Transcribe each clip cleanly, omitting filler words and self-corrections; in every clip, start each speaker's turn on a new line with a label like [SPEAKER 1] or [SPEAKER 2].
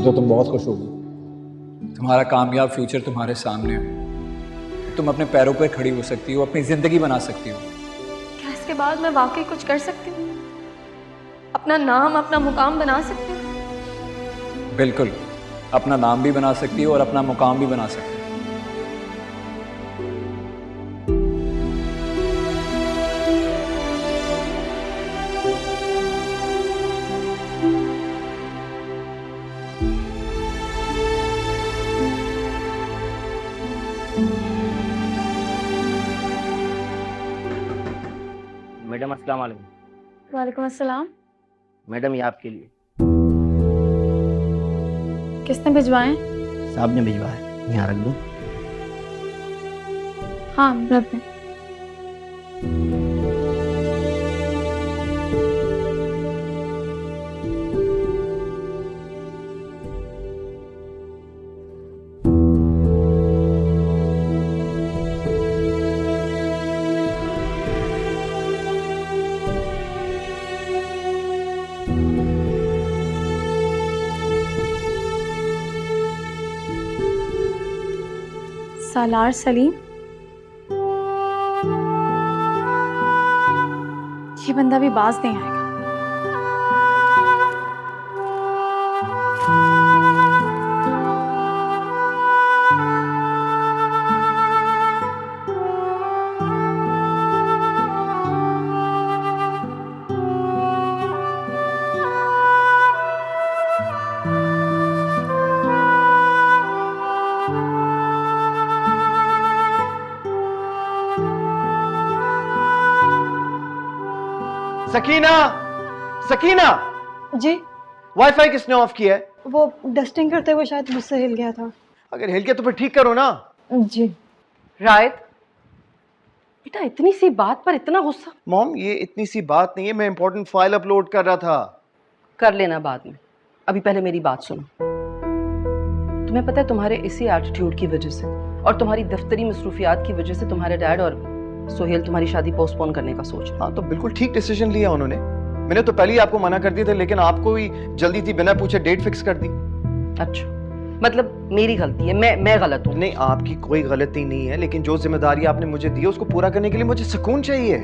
[SPEAKER 1] तो तुम बहुत खुश होगी। तुम्हारा कामयाब फ्यूचर तुम्हारे सामने है। तुम अपने पैरों पर खड़ी हो सकती हो, अपनी ज़िंदगी बना सकती हो।
[SPEAKER 2] क्या इसके बाद मैं वाकई कुछ कर सकती हूँ? अपना नाम, अपना मुकाम बना सकती हूँ?
[SPEAKER 1] बिल्कुल, अपना नाम भी बना सकती हो और अपना मुकाम भी बना सकती हो।
[SPEAKER 3] मैडम अस्सलाम वालेकुम।
[SPEAKER 2] वालेकुम अस्सलाम।
[SPEAKER 3] मैडम ये आपके लिए।
[SPEAKER 2] किसने भिजवाए?
[SPEAKER 3] साहब ने भिजवा है, यहाँ रख दूँ?
[SPEAKER 2] हाँ, रख दें। सालार सलीम, ये बंदा भी बाज नहीं आएगा।
[SPEAKER 4] सकीना, सकीना,
[SPEAKER 5] जी।
[SPEAKER 4] वाईफाई किसने ऑफ किया है?
[SPEAKER 5] वो डस्टिंग करते हुए शायद मुझसे हिल गया था।
[SPEAKER 4] अगर हिल गया तो फिर ठीक करो ना।
[SPEAKER 5] जी।
[SPEAKER 6] रायत, बेटा इतनी सी बात पर इतना गुस्सा?
[SPEAKER 4] मॉम, ये इतनी सी बात नहीं है, मैं इंपॉर्टेंट फाइल अपलोड कर रहा था।
[SPEAKER 6] कर लेना बाद में, अभी पहले मेरी बात सुनो। तुम्हें पता है तुम्हारे इसी एटीट्यूड की वजह से और तुम्हारी दफ्तरी मसरूफियात की वजह से तुम्हारे डैड और सोहेल तुम्हारी शादी पोस्टपोन करने का सोच रहे।
[SPEAKER 4] हाँ, तो बिल्कुल ठीक डिसीजन लिया उन्होंने। मैंने तो पहले ही आपको मना कर दिया था, लेकिन आपको ही जल्दी थी, बिना पूछे डेट फिक्स कर दी।
[SPEAKER 6] अच्छा, मतलब मेरी गलती है, मैं गलत हूँ?
[SPEAKER 4] नहीं, आपकी कोई गलती नहीं है, लेकिन जो जिम्मेदारी आपने मुझे दी है उसको पूरा करने के लिए मुझे सुकून चाहिए।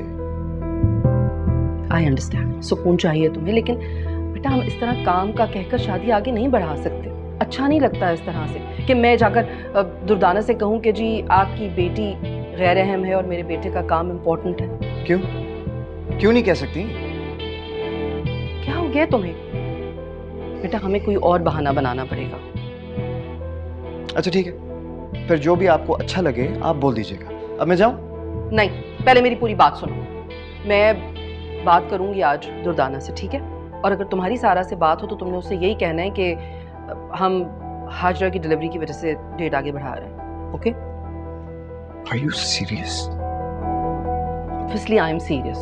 [SPEAKER 6] आई अंडरस्टैंड, सुकून चाहिए तुम्हें, लेकिन बेटा हम इस तरह काम का कहकर शादी आगे नहीं बढ़ा सकते। अच्छा नहीं लगता इस तरह से कि मैं जाकर दुर्दाना से कहूँ कि जी आपकी बेटी गैर अहम है और मेरे बेटे का काम इम्पोर्टेंट है।
[SPEAKER 4] क्यों क्यों नहीं कह सकती?
[SPEAKER 6] क्या हो गया तुम्हें? बेटा हमें कोई और बहाना बनाना पड़ेगा।
[SPEAKER 4] अच्छा ठीक है, फिर जो भी आपको अच्छा लगे आप बोल दीजिएगा। अब मैं जाऊं?
[SPEAKER 6] नहीं, पहले मेरी पूरी बात सुनो। मैं बात करूंगी आज दुर्दाना से, ठीक है? और अगर तुम्हारी सारा से बात हो तो तुमने उससे यही कहना है कि हम हाजरा की डिलीवरी की वजह से डेट आगे बढ़ा रहे हैं। Okay?
[SPEAKER 4] Are you serious?
[SPEAKER 6] Obviously I am serious.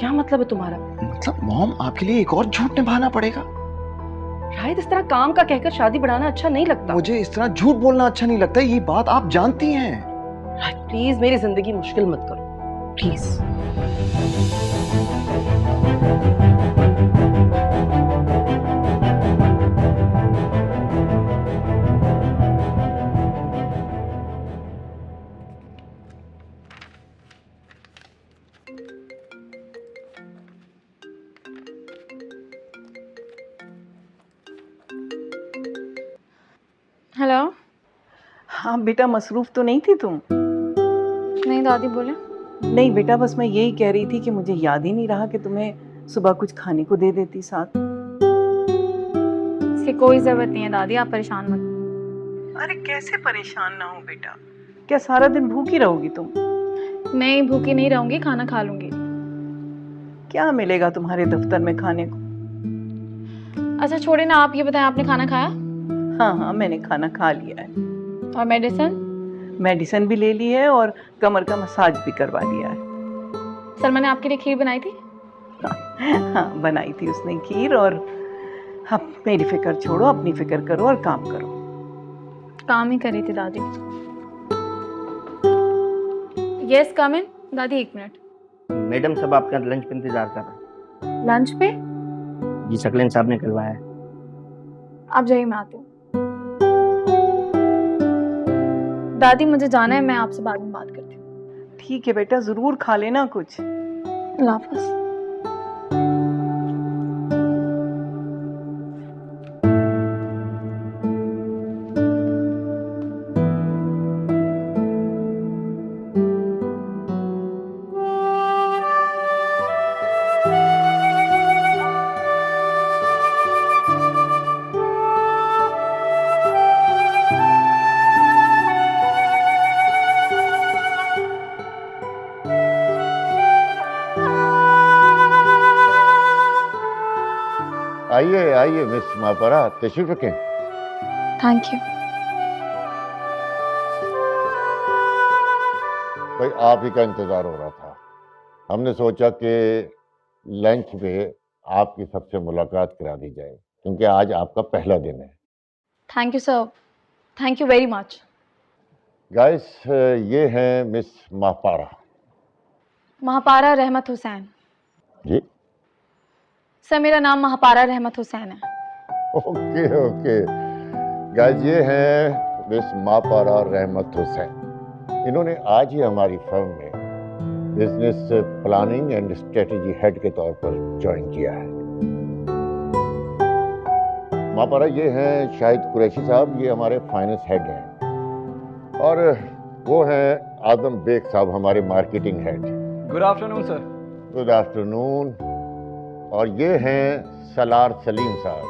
[SPEAKER 6] क्या मतलब है तुम्हारा?
[SPEAKER 4] मतलब मॉम, आपके लिए एक और झूठ निभाना पड़ेगा?
[SPEAKER 6] शायद इस तरह काम का कहकर शादी बढ़ाना अच्छा नहीं लगता।
[SPEAKER 4] मुझे इस तरह झूठ बोलना अच्छा नहीं लगता, ये बात आप जानती हैं।
[SPEAKER 6] प्लीज मेरी जिंदगी मुश्किल मत करो, प्लीज।
[SPEAKER 2] हेलो।
[SPEAKER 7] हाँ बेटा, मसरूफ तो नहीं थी तुम?
[SPEAKER 2] नहीं दादी, बोले।
[SPEAKER 7] नहीं बेटा, बस मैं यही कह रही थी कि मुझे याद ही नहीं रहा कि तुम्हें सुबह कुछ खाने को दे देती साथ।
[SPEAKER 2] इसकी कोई जरूरत नहीं है दादी, आप परेशान मत।
[SPEAKER 7] अरे कैसे परेशान ना हो बेटा, क्या सारा दिन भूखी रहोगी तुम?
[SPEAKER 2] नहीं, भूखी नहीं रहूंगी, खाना खा लूंगी।
[SPEAKER 7] क्या मिलेगा तुम्हारे दफ्तर में खाने को?
[SPEAKER 2] अच्छा छोड़े ना, आप ये बताएं, आपने खाना खाया?
[SPEAKER 7] हाँ हाँ, मैंने खाना खा लिया है।
[SPEAKER 2] और मेडिसिन?
[SPEAKER 7] मेडिसिन भी ले ली है और कमर का मसाज भी करवा लिया है।
[SPEAKER 2] सलमा ने आपके लिए खीर बनाई थी?
[SPEAKER 7] हाँ, बनाई थी उसने खीर। और अब मेरी फिक्र छोड़ो, अपनी फिक्र करो और काम करो।
[SPEAKER 2] काम ही कर रही थी दादी। यस कम इन। दादी 1 मिनट।
[SPEAKER 3] मैडम सब आपका लंच पे इंतजार कर रहे हैं।
[SPEAKER 2] लंच पे?
[SPEAKER 3] जी, सकलेन साहब ने करवाया है।
[SPEAKER 8] आप जाइए, मैं आती हूँ। दादी मुझे जाना है, मैं आपसे बाद में बात करती हूँ।
[SPEAKER 7] ठीक है बेटा, ज़रूर खा लेना कुछ।
[SPEAKER 8] अल्लाह हाफ़िज़।
[SPEAKER 9] आइए आइए मिस मापारा, तशरीफ रखें।
[SPEAKER 8] Thank you.
[SPEAKER 9] भाई आप ही का इंतजार हो रहा था। हमने सोचा कि लंच पे आपकी सबसे मुलाकात करा दी जाए, क्योंकि आज आपका पहला दिन है।
[SPEAKER 8] Thank you sir, thank you very much.
[SPEAKER 9] Guys, ये हैं मिस मापारा।
[SPEAKER 8] महापारा रहमत हुसैन।
[SPEAKER 9] जी
[SPEAKER 8] सर, मेरा नाम महापारा रहमत हुसैन है।
[SPEAKER 9] Okay okay. गाइस, ये हैं मिस मापारा रहमत हुसैन। इन्होंने आज ही हमारी फर्म में business planning and strategy head के तौर पर ज्वाइन किया है। मापारा ये हैं शाहिद कुरैशी साहब, ये हमारे फाइनेंस हेड हैं, और वो हैं आदम बेग साहब, हमारे marketing head.
[SPEAKER 1] Good afternoon sir.
[SPEAKER 9] Good afternoon. और ये हैं सलार सलीम साहब।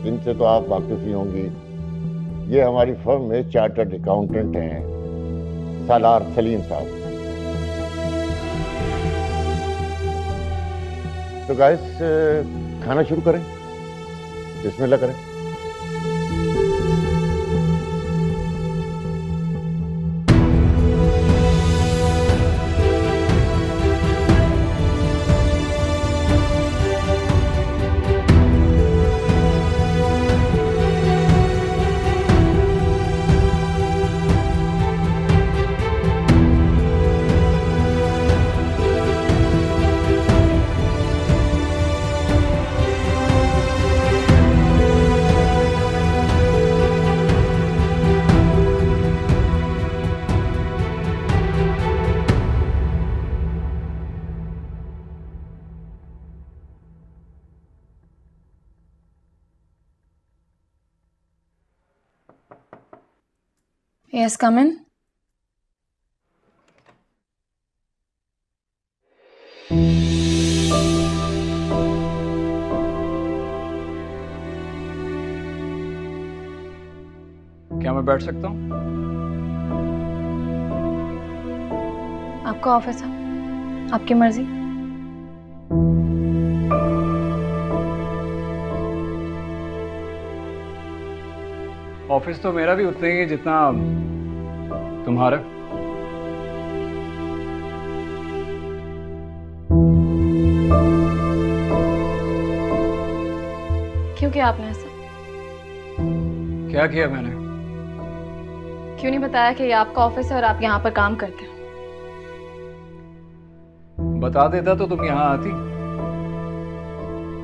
[SPEAKER 9] इनसे तो आप वाकिफ ही होंगी। ये हमारी फर्म में चार्टर्ड अकाउंटेंट हैं, सलार सलीम साहब। तो गाइस, खाना शुरू करें, बिस्मिल्लाह करें।
[SPEAKER 8] Yes, come in.
[SPEAKER 1] क्या मैं बैठ सकता हूँ?
[SPEAKER 8] आपका ऑफिस है, आपकी मर्जी।
[SPEAKER 1] ऑफिस तो मेरा भी उतना ही है जितना तुम्हारा।
[SPEAKER 8] क्यों किया आपने ऐसा?
[SPEAKER 1] क्या किया मैंने?
[SPEAKER 8] क्यों नहीं बताया कि ये आपका ऑफिस है और आप यहाँ पर काम करते हैं?
[SPEAKER 1] बता देता तो तुम यहाँ आती।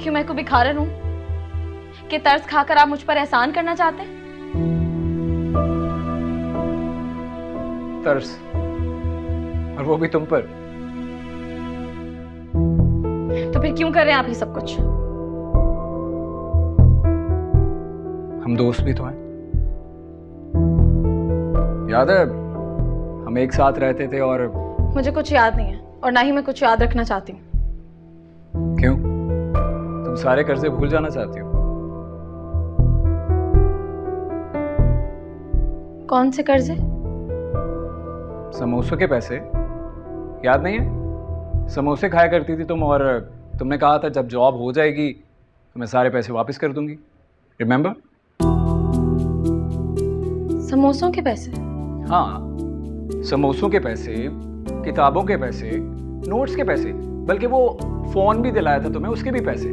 [SPEAKER 8] क्यों मैं को भिखारन हूँ कि तर्स खाकर आप मुझ पर एहसान करना चाहते हैं?
[SPEAKER 1] तरस, और वो भी तुम पर।
[SPEAKER 8] तो फिर क्यों कर रहे हैं आप ये सब कुछ?
[SPEAKER 1] हम दोस्त भी तो हैं। याद है हम एक साथ रहते थे और
[SPEAKER 8] मुझे कुछ याद नहीं है और ना ही मैं कुछ याद रखना चाहती हूँ।
[SPEAKER 1] क्यों? तुम सारे कर्जे भूल जाना चाहती हो?
[SPEAKER 8] कौन से कर्जे?
[SPEAKER 1] समोसों के पैसे, याद नहीं है? समोसे खाया करती थी तुम, और तुमने कहा था जब जॉब हो जाएगी तो मैं सारे पैसे वापस कर दूंगी। रिमेंबर?
[SPEAKER 8] समोसों के पैसे?
[SPEAKER 1] हाँ, समोसों के पैसे, किताबों के पैसे, नोट्स के पैसे, बल्कि वो फोन भी दिलाया था तुम्हें, उसके भी पैसे।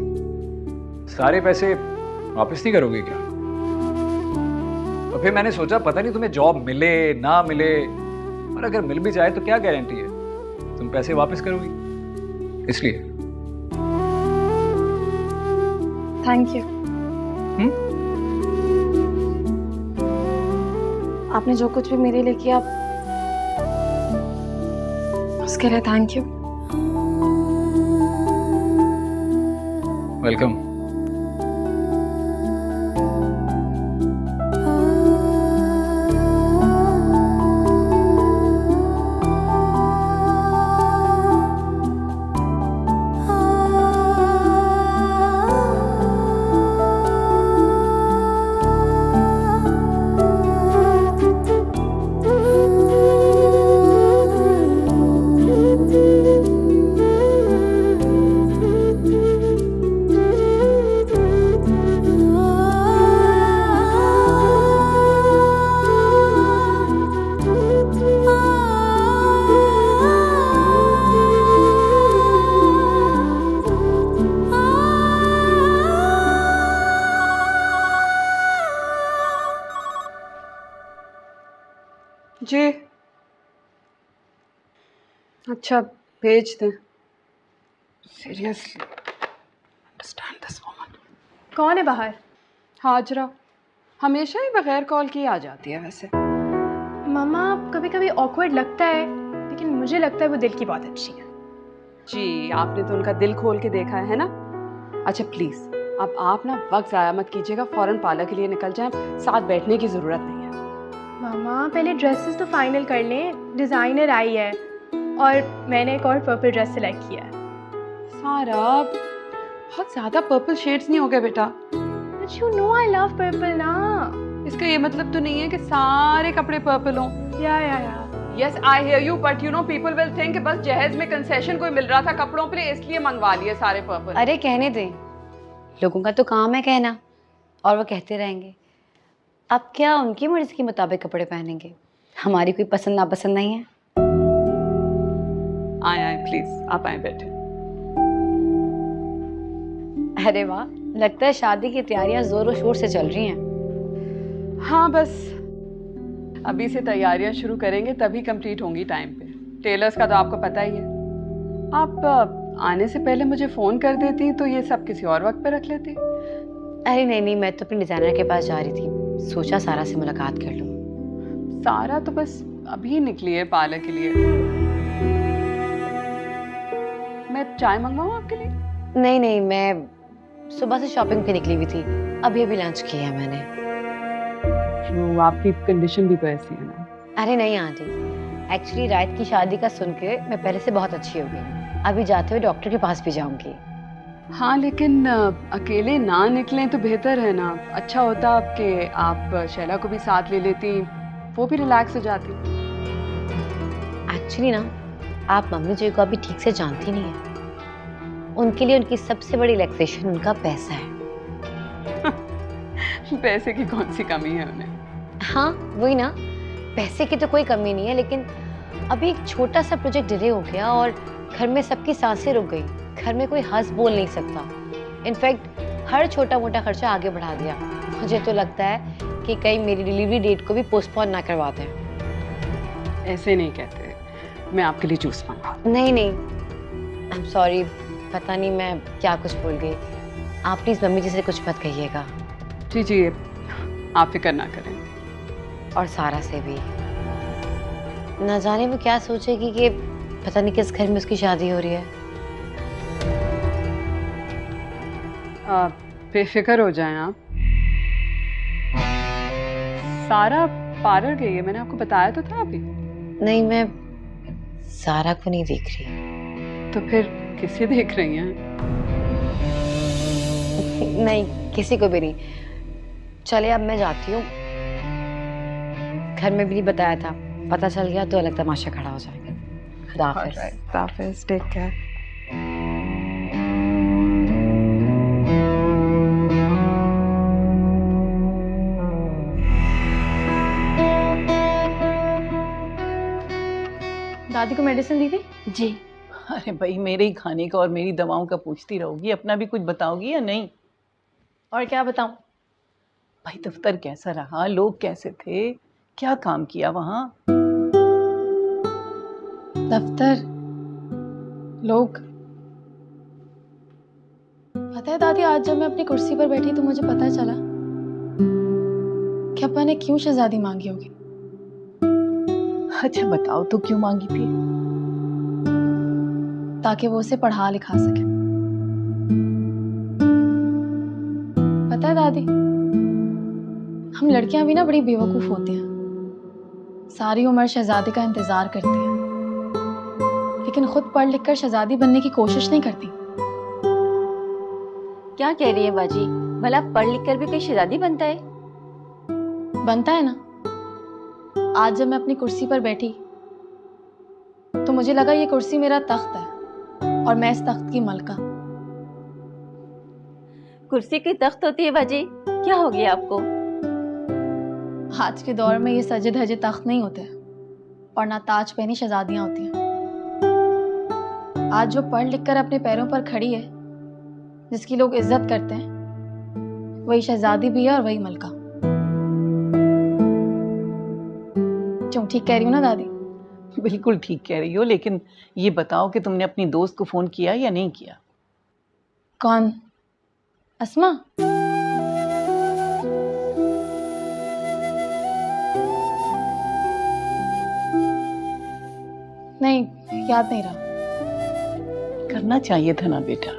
[SPEAKER 1] सारे पैसे वापस नहीं करोगे क्या? और फिर मैंने सोचा पता नहीं तुम्हें जॉब मिले ना मिले, और अगर मिल भी जाए तो क्या गारंटी है तुम पैसे वापस करोगी, इसलिए।
[SPEAKER 2] Thank you. आपने जो कुछ भी मेरे लिए किया उसके लिए थैंक यू।
[SPEAKER 1] वेलकम।
[SPEAKER 6] जी अच्छा भेज दें। Seriously understand this woman.
[SPEAKER 2] कौन है बाहर?
[SPEAKER 6] हाजरा हमेशा ही बगैर कॉल किए आ जाती है वैसे।
[SPEAKER 2] मामा कभी कभी ऑकवर्ड लगता है, लेकिन मुझे लगता है वो दिल की बहुत अच्छी है।
[SPEAKER 6] जी आपने तो उनका दिल खोल के देखा है ना। अच्छा प्लीज़ अब आप ना वक्त ज़ाया मत कीजिएगा, फ़ौरन पार्लर के लिए निकल जाएं, साथ बैठने की ज़रूरत नहीं है।
[SPEAKER 2] मामा पहले ड्रेसेस तो फाइनल कर लें, डिज़ाइनर आई है और मैंने एक और पर्पल ड्रेस सेलेक्ट किया है।
[SPEAKER 6] सारा बहुत ज़्यादा पर्पल शेड्स नहीं हो गए बेटा।
[SPEAKER 2] But you know I love purple ना।
[SPEAKER 6] इसका ये मतलब तो नहीं है कि सारे कपड़े पर्पल हों।
[SPEAKER 2] या
[SPEAKER 6] yes I hear you, but you know people will think बस जहेज में कंसेशन कोई मिल रहा था कपड़ों पे इसलिए मंगवा लिए सारे पर्पल।
[SPEAKER 10] अरे कहने दें, लोगों का तो काम है कहना और वो कहते रहेंगे। अब क्या उनकी मर्जी के मुताबिक कपड़े पहनेंगे, हमारी कोई पसंद नापसंद नहीं है।
[SPEAKER 6] आए प्लीज आप आए बैठे।
[SPEAKER 10] अरे वाह, लगता है शादी की तैयारियां जोरों शोर से चल रही हैं।
[SPEAKER 6] हाँ बस अभी से तैयारियां शुरू करेंगे तभी कंप्लीट होंगी टाइम पे। टेलर्स का तो आपको पता ही है। आप आने से पहले मुझे फ़ोन कर देती तो ये सब किसी और वक्त पे रख लेती।
[SPEAKER 10] अरे नहीं, मैं तो अपने डिज़ाइनर के पास जा रही थी, सोचा सारा से मुलाकात कर लूँ।
[SPEAKER 6] सारा तो बस अभी निकली है पार्लर के लिए। मैं चाय मंगवाऊँ आपके लिए?
[SPEAKER 10] नहीं, मैं सुबह से शॉपिंग पे निकली हुई थी, अभी लंच किया मैंने।
[SPEAKER 6] तो आपकी कंडीशन भी तो ऐसी है ना।
[SPEAKER 10] अरे नहीं आंटी, एक्चुअली रात की शादी का सुन के मैं पहले से बहुत अच्छी हो गई। अभी जाते हुए डॉक्टर के पास भी जाऊंगी।
[SPEAKER 6] हाँ लेकिन अकेले ना निकलें तो बेहतर है ना। अच्छा होता कि आप शैला को भी साथ ले लेती, वो भी रिलैक्स हो जाती।
[SPEAKER 10] एक्चुअली ना आप मम्मी जी को अभी ठीक से जानती नहीं है। उनके लिए उनकी सबसे बड़ी रिलैक्सेशन उनका पैसा है।
[SPEAKER 6] पैसे की कौन सी कमी है उन्हें?
[SPEAKER 10] हाँ वही ना, पैसे की तो कोई कमी नहीं है, लेकिन अभी एक छोटा सा प्रोजेक्ट डिले हो गया और घर में सबकी सांसें रुक गई। घर में कोई हंस बोल नहीं सकता। इनफैक्ट हर छोटा मोटा खर्चा आगे बढ़ा दिया। मुझे तो लगता है कि कहीं मेरी डिलीवरी डेट को भी पोस्टपोन ना करवाते हैं।
[SPEAKER 6] ऐसे नहीं कहते, मैं आपके लिए जूस मंगवा।
[SPEAKER 10] नहीं, आई एम सॉरी, पता नहीं मैं क्या कुछ भूल गई। आप प्लीज़ मम्मी जी से कुछ मत कहिएगा।
[SPEAKER 6] जी आप फिक्र ना करें।
[SPEAKER 10] और सारा से भी ना जाने वो क्या सोचेगी कि पता नहीं किस घर में उसकी शादी हो रही है।
[SPEAKER 6] बेफिक्र हो जाएं आप। सारा पार्लर गई है, मैंने आपको बताया तो था अभी।
[SPEAKER 10] नहीं, मैं सारा को नहीं देख रही।
[SPEAKER 6] तो फिर किसे देख रही हैं?
[SPEAKER 10] नहीं, किसी को भी नहीं। चले अब मैं जाती हूँ। घर में भी नहीं बताया था, पता चल गया तो अलग तमाशा खड़ा हो जाएगा। खुदा हाफिज़।
[SPEAKER 6] Take care.
[SPEAKER 2] दादी को मेडिसिन दी थी?
[SPEAKER 10] जी।
[SPEAKER 7] अरे भाई, मेरे ही खाने का और मेरी दवाओं का पूछती रहोगी, अपना भी कुछ बताओगी या नहीं?
[SPEAKER 2] और क्या बताऊं,
[SPEAKER 7] भाई दफ्तर कैसा रहा, लोग कैसे थे, क्या काम किया वहाँ?
[SPEAKER 8] दफ्तर, लोग, पता है दादी, आज जब मैं अपनी कुर्सी पर बैठी तो मुझे पता चला कि अप्पा ने क्यों शहजादी मांगी होगी।
[SPEAKER 7] अच्छा बताओ तो, क्यों मांगी थी?
[SPEAKER 8] ताकि वो उसे पढ़ा लिखा सके। पता है दादी, हम लड़कियां भी ना बड़ी बेवकूफ होती हैं। सारी उम्र शहजादी का इंतजार करती हैं, लेकिन खुद पढ़ लिख कर शहजादी बनने की कोशिश नहीं करती।
[SPEAKER 10] क्या कह रही है बाजी? भला पढ़ लिख कर भी कोई शहजादी बनता है?
[SPEAKER 8] बनता है ना। आज जब मैं अपनी कुर्सी पर बैठी तो मुझे लगा ये कुर्सी मेरा तख्त है और मैं इस तख्त की मलका।
[SPEAKER 10] कुर्सी की तख्त होती है बाजी? क्या हो गया आपको?
[SPEAKER 8] आज के दौर में ये सजे धजे तख्त नहीं होते और ना ताज पहनी शहजादियां होती हैं। आज जो पढ़ लिख कर अपने पैरों पर खड़ी है, जिसकी लोग इज्जत करते हैं, वही शहजादी भी है और वही मलका। क्यों ठीक कह रही हूँ ना दादी?
[SPEAKER 7] बिल्कुल ठीक कह रही हो, लेकिन ये बताओ कि तुमने अपनी दोस्त को फोन किया या नहीं किया?
[SPEAKER 8] कौन? अस्मा? नहीं, याद नहीं रहा।
[SPEAKER 7] करना चाहिए था ना बेटा,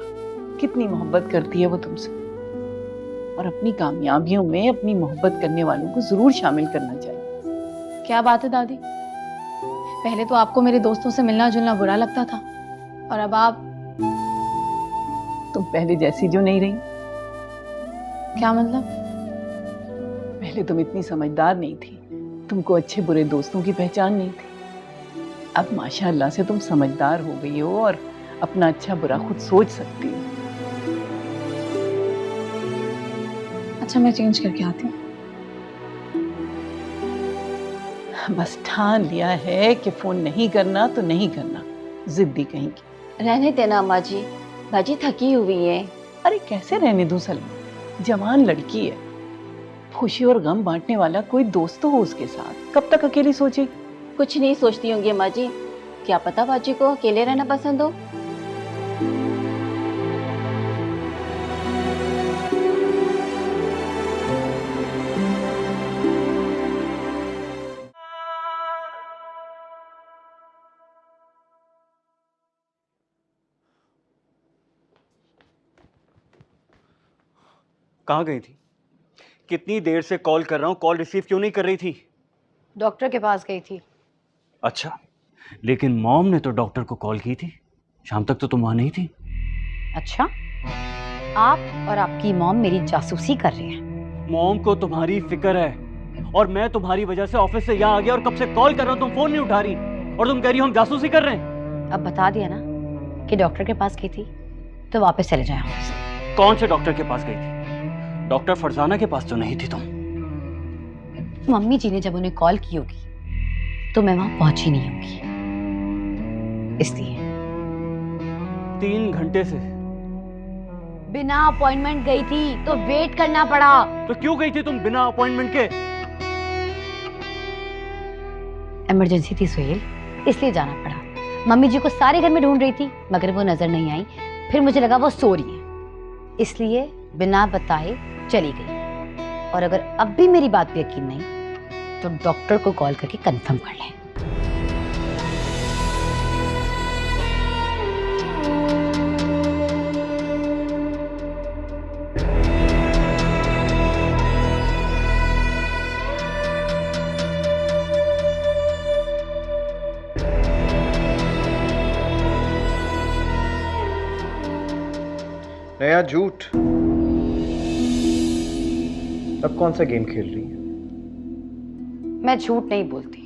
[SPEAKER 7] कितनी मोहब्बत करती है वो तुमसे, और अपनी कामयाबियों में अपनी मोहब्बत करने वालों को जरूर शामिल करना चाहिए।
[SPEAKER 8] क्या बात है दादी, पहले तो आपको मेरे दोस्तों से मिलना जुलना बुरा लगता था और अब आप?
[SPEAKER 7] तुम पहले जैसी जो नहीं रही।
[SPEAKER 8] क्या मतलब?
[SPEAKER 7] पहले तुम इतनी समझदार नहीं थी, तुमको अच्छे बुरे दोस्तों की पहचान नहीं थी। अब माशाअल्लाह से तुम समझदार हो गई हो और अपना अच्छा बुरा खुद सोच सकती हो।
[SPEAKER 8] अच्छा, मैं चेंज करके आती हूँ।
[SPEAKER 7] बस ठान लिया है कि फोन नहीं करना तो नहीं करना, जिद्दी कहीं की।
[SPEAKER 10] रहने देना अम्मा जी, बाजी थकी हुई है।
[SPEAKER 7] अरे कैसे रहने दूं सलमा, जवान लड़की है, खुशी और गम बांटने वाला कोई दोस्त तो हो उसके साथ, कब तक अकेली सोचेगी?
[SPEAKER 10] कुछ नहीं सोचती होंगी अम्मा जी, क्या पता बाजी को अकेले रहना पसंद हो।
[SPEAKER 11] कहाँ गई थी? कितनी देर से कॉल कर रहा हूँ, कॉल रिसीव क्यों नहीं कर रही थी?
[SPEAKER 10] डॉक्टर के पास गई थी।
[SPEAKER 11] अच्छा, लेकिन मॉम ने तो डॉक्टर को कॉल की थी, शाम तक तो तुम वहां नहीं थी।
[SPEAKER 10] अच्छा, आप और आपकी मॉम मेरी जासूसी कर रहे हैं?
[SPEAKER 11] मॉम को तुम्हारी फिक्र है और मैं तुम्हारी वजह से ऑफिस से यहाँ आ गया और कब से कॉल कर रहा हूँ, तुम फोन नहीं उठा रही और तुम कह रही हो हम जासूसी कर रहे हैं।
[SPEAKER 10] अब बता दिया ना कि डॉक्टर के पास गई थी, तो वापस चले जाए ऑफिस।
[SPEAKER 11] कौन से डॉक्टर के पास गई थी? डॉक्टर फरजाना के पास तो नहीं थी तुम।
[SPEAKER 10] मम्मी जी ने जब उन्हें कॉल की होगी तो मैं वहां पहुंची नहीं होगी, इसलिए
[SPEAKER 11] 3 घंटे से
[SPEAKER 10] बिना अपॉइंटमेंट गई थी तो वेट करना पड़ा।
[SPEAKER 11] तो क्यों गई थी तुम बिना अपॉइंटमेंट के?
[SPEAKER 10] इमरजेंसी थी सुहेल, इसलिए जाना पड़ा। मम्मी जी को सारे घर में ढूंढ रही थी मगर वो नजर नहीं आई, फिर मुझे लगा वो सो रही है, इसलिए बिना बताए चली गई। और अगर अब भी मेरी बात पे यकीन नहीं तो डॉक्टर को कॉल करके कंफर्म कर लें।
[SPEAKER 4] नया झूठ। अब कौन सा गेम खेल रही है?
[SPEAKER 10] मैं झूठ नहीं बोलती,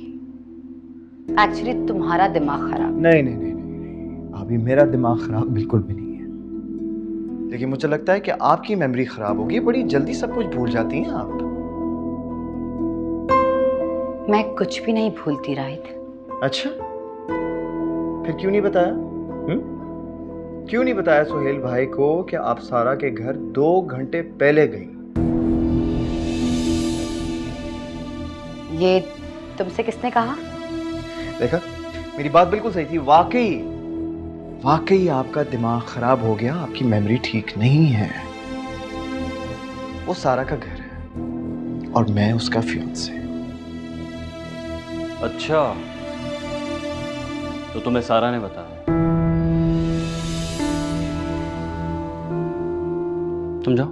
[SPEAKER 10] एक्चुअली तुम्हारा दिमाग खराब।
[SPEAKER 4] नहीं नहीं नहीं नहीं, अभी मेरा दिमाग खराब बिल्कुल भी नहीं है, लेकिन मुझे लगता है कि आपकी मेमोरी खराब होगी, बड़ी जल्दी सब कुछ भूल जाती हैं आप।
[SPEAKER 10] मैं कुछ भी नहीं भूलती राहित।
[SPEAKER 4] अच्छा, फिर क्यों नहीं बताया? क्यों नहीं बताया सुहेल भाई को कि आप सारा के घर 2 घंटे पहले गई?
[SPEAKER 10] ये तुमसे किसने कहा?
[SPEAKER 4] देखा, मेरी बात बिल्कुल सही थी। वाकई वाकई आपका दिमाग खराब हो गया, आपकी मेमोरी ठीक नहीं है। वो सारा का घर है और मैं उसका फियांसे।
[SPEAKER 11] अच्छा, तो तुम्हें सारा ने बताया? तुम जाओ।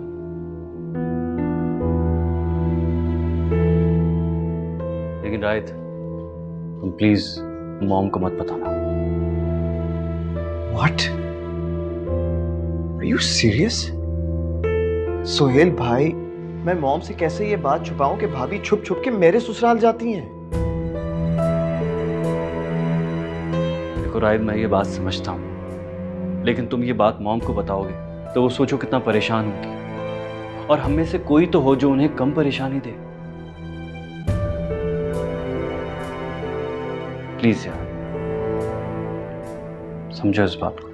[SPEAKER 11] लेकिन राहित, तुम प्लीज मॉम को मत बताना।
[SPEAKER 4] What? Are you serious? Sohail भाई, मैं मॉम से कैसे ये बात छुपाऊं कि भाभी छुप छुप के मेरे ससुराल जाती हैं?
[SPEAKER 11] देखो राहित, मैं ये बात समझता हूँ, लेकिन तुम ये बात मॉम को बताओगे तो वो सोचो कितना परेशान होगी, और हम में से कोई तो हो जो उन्हें कम परेशानी दे। प्लीज यार, समझो इस बात को।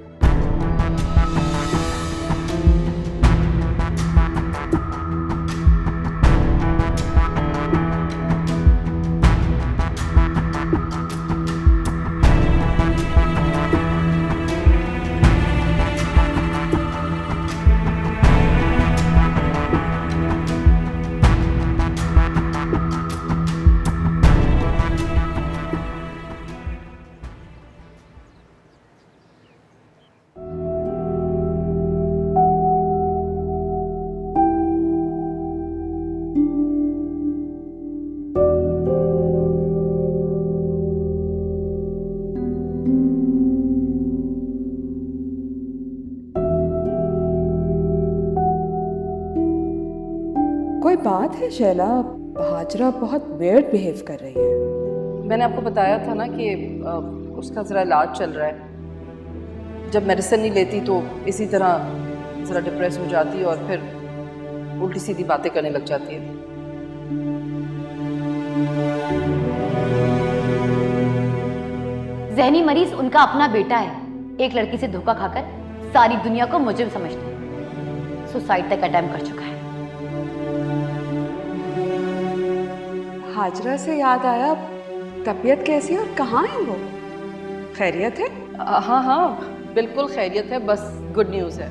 [SPEAKER 12] कोई बात है शैला? हाजरा बहुत वियर्ड बिहेव कर रही है।
[SPEAKER 6] मैंने आपको बताया था ना कि उसका ज़रा इलाज चल रहा है। जब मेडिसिन नहीं लेती तो इसी तरह ज़रा डिप्रेस हो जाती है और फिर उल्टी सीधी बातें करने लग जाती है।
[SPEAKER 10] जहनी मरीज उनका अपना बेटा है। एक लड़की से धोखा खाकर सारी दुनिया को मुजरिम समझते हैं। सुसाइड तक अटेम्प्ट कर चुका है।
[SPEAKER 12] हाजरा से याद आया, तबीयत कैसी है और कहाँ है वो? खैरियत है?
[SPEAKER 6] हाँ हाँ बिल्कुल खैरियत है, बस गुड न्यूज़ है।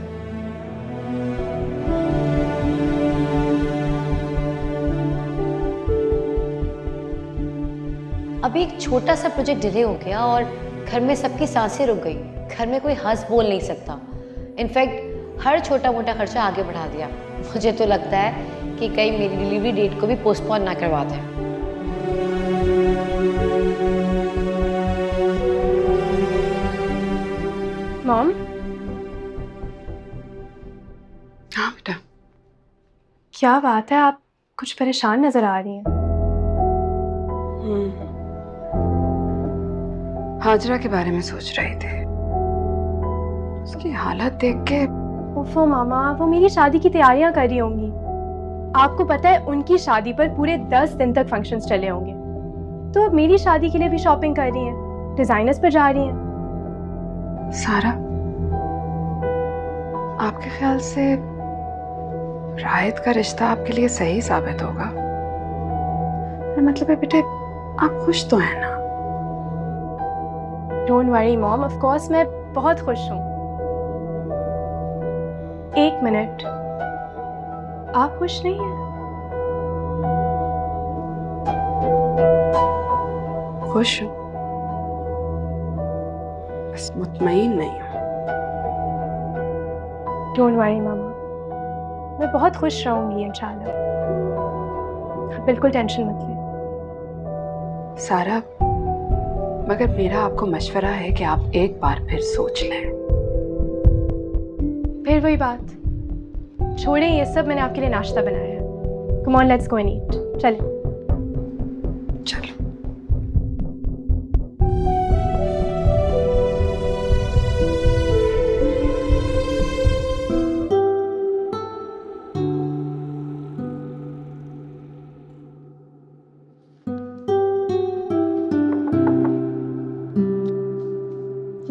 [SPEAKER 10] अभी एक छोटा सा प्रोजेक्ट डिले हो गया और घर में सबकी सांसें रुक गई। घर में कोई हंस बोल नहीं सकता। इनफैक्ट हर छोटा मोटा खर्चा आगे बढ़ा दिया। मुझे तो लगता है कि कहीं मेरी डिलीवरी डेट को भी पोस्टपोन ना करवा दें।
[SPEAKER 2] मॉम।
[SPEAKER 12] हाँ बेटा।
[SPEAKER 2] क्या बात है, आप कुछ परेशान नजर आ रही हैं।
[SPEAKER 12] हाजरा के बारे में सोच रही थी। उसकी हालत देख के।
[SPEAKER 2] ओफो मामा, वो मेरी शादी की तैयारियां कर रही होंगी। आपको पता है उनकी शादी पर पूरे 10 दिन तक फंक्शंस चले होंगे, तो अब मेरी शादी के लिए भी शॉपिंग कर रही हैं, डिजाइनर्स पर जा रही हैं।
[SPEAKER 12] सारा, आपके ख्याल से राहित का रिश्ता आपके लिए सही साबित होगा? मतलब है बेटे, आप खुश तो हैं ना?
[SPEAKER 2] Don't worry mom, of course मैं बहुत खुश हूँ। एक मिनट, आप खुश नहीं हैं?
[SPEAKER 12] खुश हूँ, बस मुतमईन नहीं हूँ।
[SPEAKER 2] डोंट वरी मामा, मैं बहुत खुश रहूंगी इंशाल्लाह। आप बिल्कुल टेंशन मत लें।
[SPEAKER 12] सारा, मगर मेरा आपको मशवरा है कि आप एक बार फिर सोच लें।
[SPEAKER 2] फिर वही बात, छोड़ें ये सब, मैंने आपके लिए नाश्ता बनाया है। Come on, let's go and eat. चलें।
[SPEAKER 12] चलो।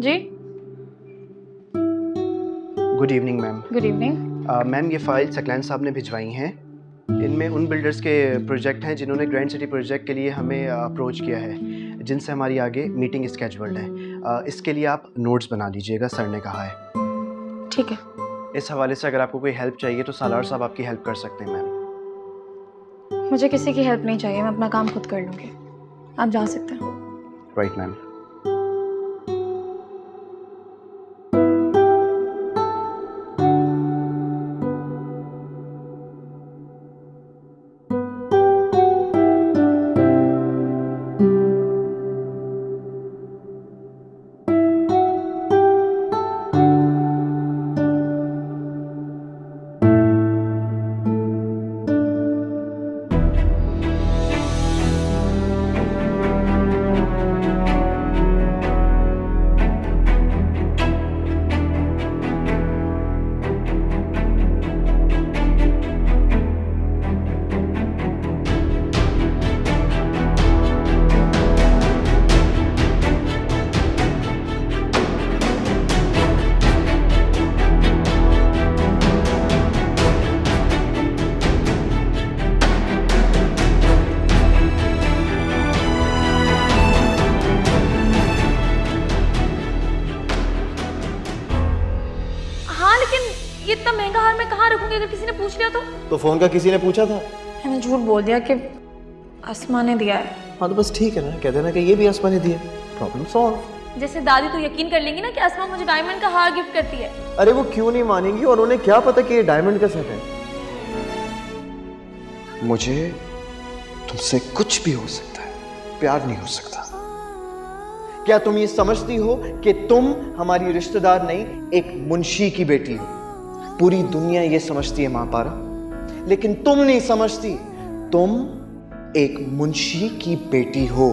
[SPEAKER 2] जी
[SPEAKER 4] good evening ma'am.
[SPEAKER 8] Good evening.
[SPEAKER 4] Ma'am, ये फाइल सकलैन साहब ने भिजवाई हैं।
[SPEAKER 13] इनमें उन बिल्डर्स के प्रोजेक्ट हैं जिन्होंने ग्रैंड सिटी प्रोजेक्ट के लिए हमें अप्रोच किया है, जिनसे हमारी आगे मीटिंग स्केड्यूल्ड है। इसके लिए आप नोट्स बना लीजिएगा, सर ने कहा है।
[SPEAKER 8] ठीक है।
[SPEAKER 13] इस हवाले से अगर आपको कोई हेल्प चाहिए तो सालार साहब आपकी हेल्प कर सकते हैं मैम।
[SPEAKER 8] मुझे किसी की हेल्प नहीं चाहिए, मैं अपना काम खुद कर लूँगी। आप जा सकते हैं।
[SPEAKER 13] Right ma'am.
[SPEAKER 8] ये इतना महंगा हार मैं कहाँ रखूंगी अगर किसी ने पूछ लिया तो
[SPEAKER 13] फ़ोन का किसी ने पूछा था?
[SPEAKER 8] मैंने झूठ बोल दिया कि अस्मा ने दिया है।
[SPEAKER 13] हाँ तो बस ठीक है ना, कह देना कि ये भी अस्मा ने दिया, प्रॉब्लम सॉल्व।
[SPEAKER 8] जैसे दादी तो यकीन कर लेंगी ना कि अस्मा मुझे डायमंड का हार गिफ्ट करती है।
[SPEAKER 13] अरे वो क्यों नहीं मानेंगी, और उन्हें क्या पता कि ये डायमंड का सेट है। मुझे तुमसे कुछ भी हो सकता है, प्यार नहीं हो सकता। क्या तुम ये समझती हो कि तुम हमारी रिश्तेदार नहीं, एक मुंशी की बेटी हो? पूरी दुनिया ये समझती है मां पारा, लेकिन तुम नहीं समझती। तुम एक मुंशी की बेटी हो।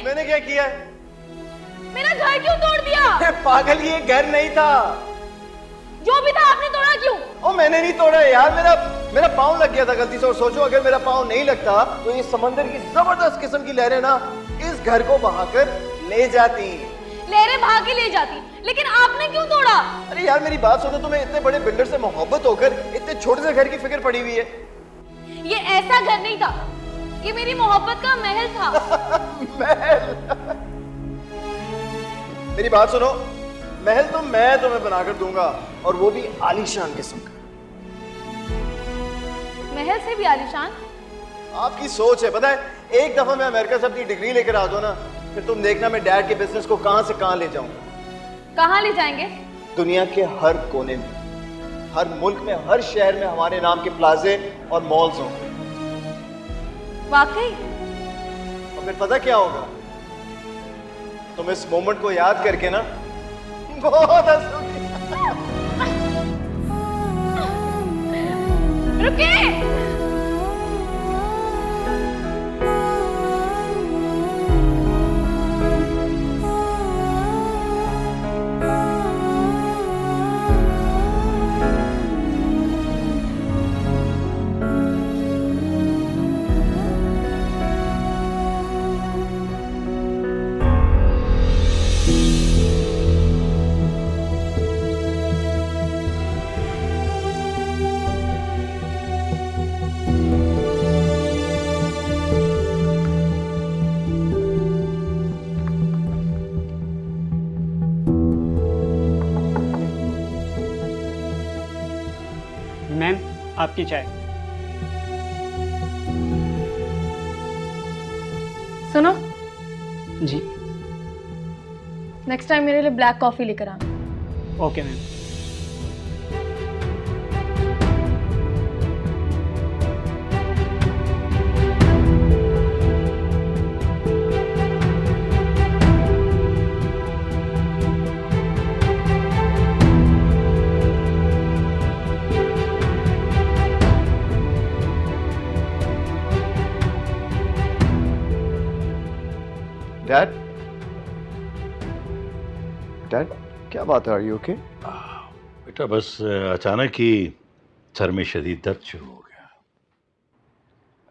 [SPEAKER 13] मैंने क्या किया?
[SPEAKER 8] मेरा घर क्यों तोड़ दिया?
[SPEAKER 13] पागल, ये घर नहीं था।
[SPEAKER 8] जो भी था आपने तोड़ा क्यों?
[SPEAKER 13] ओ मैंने नहीं तोड़ा यार, मेरा पाँव लग गया था गलती से। और सोचो अगर मेरा पाँव नहीं लगता तो ये समंदर की जबरदस्त किस्म की लहरें ना इस घर को बहाकर ले जाती।
[SPEAKER 8] लहरें बहा के ले जाती, लेकिन आपने क्यों तोड़ा?
[SPEAKER 13] अरे यार मेरी बात सुनो, तुम्हें इतने बड़े बिल्डर से मोहब्बत होकर इतने छोटे से घर की फिक्र पड़ी हुई है।
[SPEAKER 8] ये ऐसा घर नहीं था, ये मेरी मोहब्बत का महल था।
[SPEAKER 13] महल? मेरी बात सुनो, महल तो मैं तुम्हें बनाकर दूंगा, और वो भी आलीशान किस्म का।
[SPEAKER 8] महल से भी आलीशान?
[SPEAKER 13] आपकी सोच है। पता है, एक दफा मैं अमेरिका से अपनी डिग्री लेकर आ जाऊं ना, फिर तुम देखना मैं डैड के बिजनेस को कहां से कहां ले जाऊंगा।
[SPEAKER 8] कहां ले जाएंगे?
[SPEAKER 13] दुनिया के हर कोने में, हर मुल्क में, हर शहर में हमारे नाम के प्लाजे और मॉल्स होंगे।
[SPEAKER 8] वाकई?
[SPEAKER 13] और फिर पता क्या होगा, तुम इस मोमेंट को याद करके ना बहुत हंसोगे।
[SPEAKER 8] रुकिए।
[SPEAKER 14] आपकी चाय।
[SPEAKER 2] सुनो
[SPEAKER 14] जी।
[SPEAKER 2] नेक्स्ट टाइम मेरे लिए ब्लैक कॉफी लेकर आना।
[SPEAKER 14] Okay ma'am.
[SPEAKER 4] डैड, डैड क्या बात है? Are you okay?
[SPEAKER 9] बेटा बस अचानक ही सर में शदीद दर्द शुरू हो गया।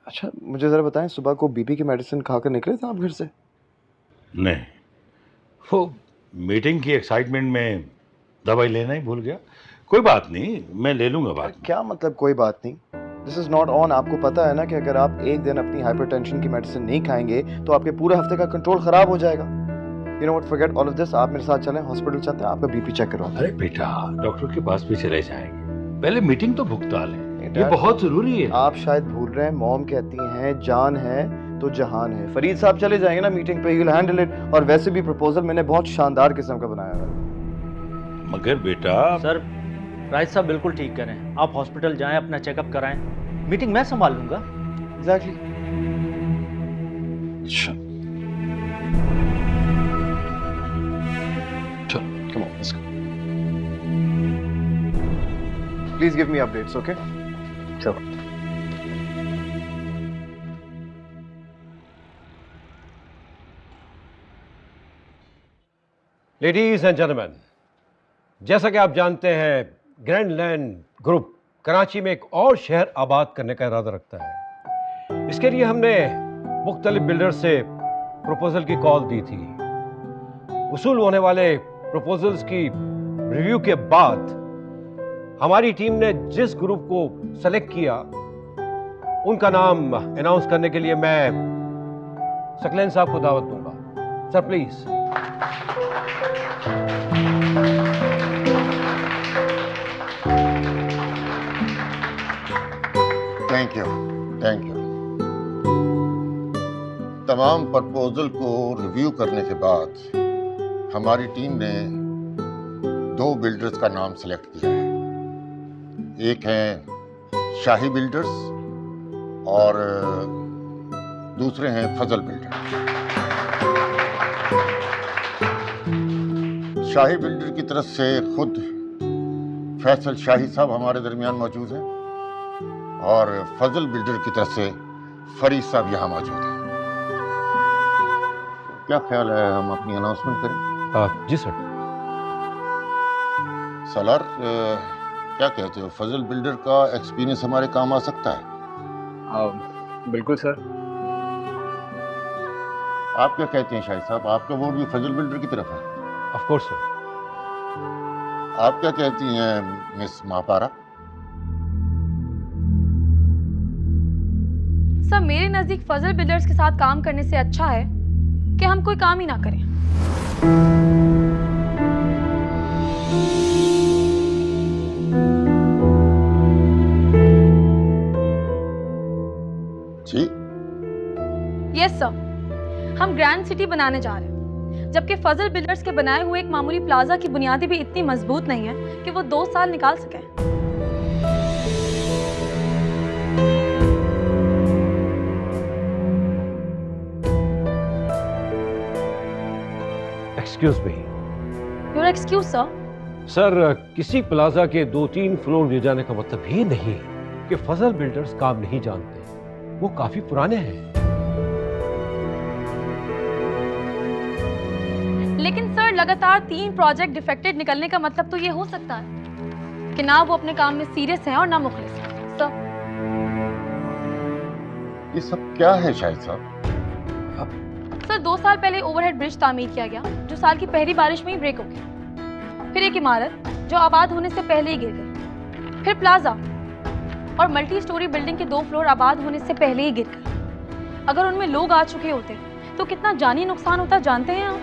[SPEAKER 4] अच्छा मुझे ज़रा बताएं, सुबह को बीपी की मेडिसिन खाकर निकले थे आप घर से?
[SPEAKER 9] नहीं, वो मीटिंग की एक्साइटमेंट में दवाई लेना ही भूल गया। कोई बात नहीं, मैं ले लूँगा बाद में।
[SPEAKER 4] क्या मतलब कोई बात नहीं? This is not on. आपको पता है ना कि अगर आप एक दिन अपनी हाइपरटेंशन की मेडिसिन नहीं खाएंगे तो आपके पूरे हफ्ते का कंट्रोल ख़राब हो जाएगा। You know what, forget all of this. आप मेरे साथ चलें, हॉस्पिटल चलते हैं, आपका बीपी चेक करवाते हैं।
[SPEAKER 9] अरे बेटा, डॉक्टर के पास भी चले जाएंगे, पहले मीटिंग तो भुगता लें, ये बहुत जरूरी है।
[SPEAKER 4] आप शायद भूल रहे हैं, मॉम कहती हैं जान है तो जहान है। फरीद साहब चले जाएंगे ना मीटिंग पे, ही विल हैंडल इट। और वैसे भी प्रपोजल मैंने बहुत शानदार किस्म का बनाया है।
[SPEAKER 9] मगर बेटा
[SPEAKER 14] सर, राज साहब बिल्कुल ठीक कह रहे हैं। आप हॉस्पिटल जाएं, अपना चेकअप कराएं, मीटिंग मैं संभाल लूंगा।
[SPEAKER 4] एग्जैक्टली।
[SPEAKER 9] अच्छा
[SPEAKER 4] Come on, let's go. Please give me updates, okay?
[SPEAKER 9] चलो।
[SPEAKER 15] लेडीज एंड जेंटलमैन, जैसा कि आप जानते हैं, ग्रैंड लैंड ग्रुप कराची में एक और शहर आबाद करने का इरादा रखता है। इसके लिए हमने मुख्तलिफ बिल्डर से प्रपोजल की कॉल दी थी। वसूल होने वाले प्रपोजल्स की रिव्यू के बाद हमारी टीम ने जिस ग्रुप को सेलेक्ट किया उनका नाम अनाउंस करने के लिए मैं सकलैन साहब को दावत दूंगा। Sir please.
[SPEAKER 9] Thank you, thank you. तमाम प्रपोजल को रिव्यू करने के बाद हमारी टीम ने 2 बिल्डर्स का नाम सेलेक्ट किया है। एक हैं शाही बिल्डर्स और दूसरे हैं फजल बिल्डर। शाही बिल्डर की तरफ से खुद फैसल शाही साहब हमारे दरमियान मौजूद हैं और फजल बिल्डर की तरफ से फरीद साहब यहाँ मौजूद हैं। क्या ख्याल है हम अपनी अनाउंसमेंट करें?
[SPEAKER 15] जी सर।
[SPEAKER 9] सलार, क्या कहते हो, फजल बिल्डर का एक्सपीरियंस हमारे काम आ सकता है?
[SPEAKER 1] बिल्कुल सर।
[SPEAKER 9] आप क्या कहते हैं शाहिद साहब, आपका वोट भी फजल बिल्डर की तरफ है?
[SPEAKER 15] Of course sir.
[SPEAKER 9] आप क्या कहती हैं मिस मापारा?
[SPEAKER 8] सर, मेरे नज़दीक फजल बिल्डर्स के साथ काम करने से अच्छा है कि हम कोई काम ही ना करें।
[SPEAKER 9] जी?
[SPEAKER 8] यस सर, हम ग्रैंड सिटी बनाने जा रहे हैं, जबकि फजल बिल्डर्स के बनाए हुए एक मामूली प्लाजा की बुनियादें भी इतनी मजबूत नहीं है कि वो 2 साल निकाल सकें।
[SPEAKER 15] Excuse me.
[SPEAKER 8] Your excuse sir.
[SPEAKER 15] Sir, किसी प्लाजा के 2-3 फ्लोर ले जाने का मतलब ये नहीं कि फजल बिल्डर्स काम नहीं जानते। वो काफी पुराने हैं।
[SPEAKER 8] लेकिन सर, लगातार 3 प्रोजेक्ट डिफेक्टेड निकलने का मतलब तो ये हो सकता है कि ना वो अपने काम में सीरियस हैं और ना मुखलिस हैं। सर,
[SPEAKER 9] ये सब क्या है शाहिद साहब?
[SPEAKER 8] सर 2 साल पहले ओवरहेड ब्रिज तामीर किया गया जो साल की पहली बारिश में ही ब्रेक हो गया। फिर एक इमारत जो आबाद होने से पहले ही गिर गई। फिर प्लाजा और मल्टी स्टोरी बिल्डिंग के 2 फ्लोर आबाद होने से पहले ही गिर गए। अगर उनमें लोग आ चुके होते तो कितना जानी नुकसान होता जानते हैं आप?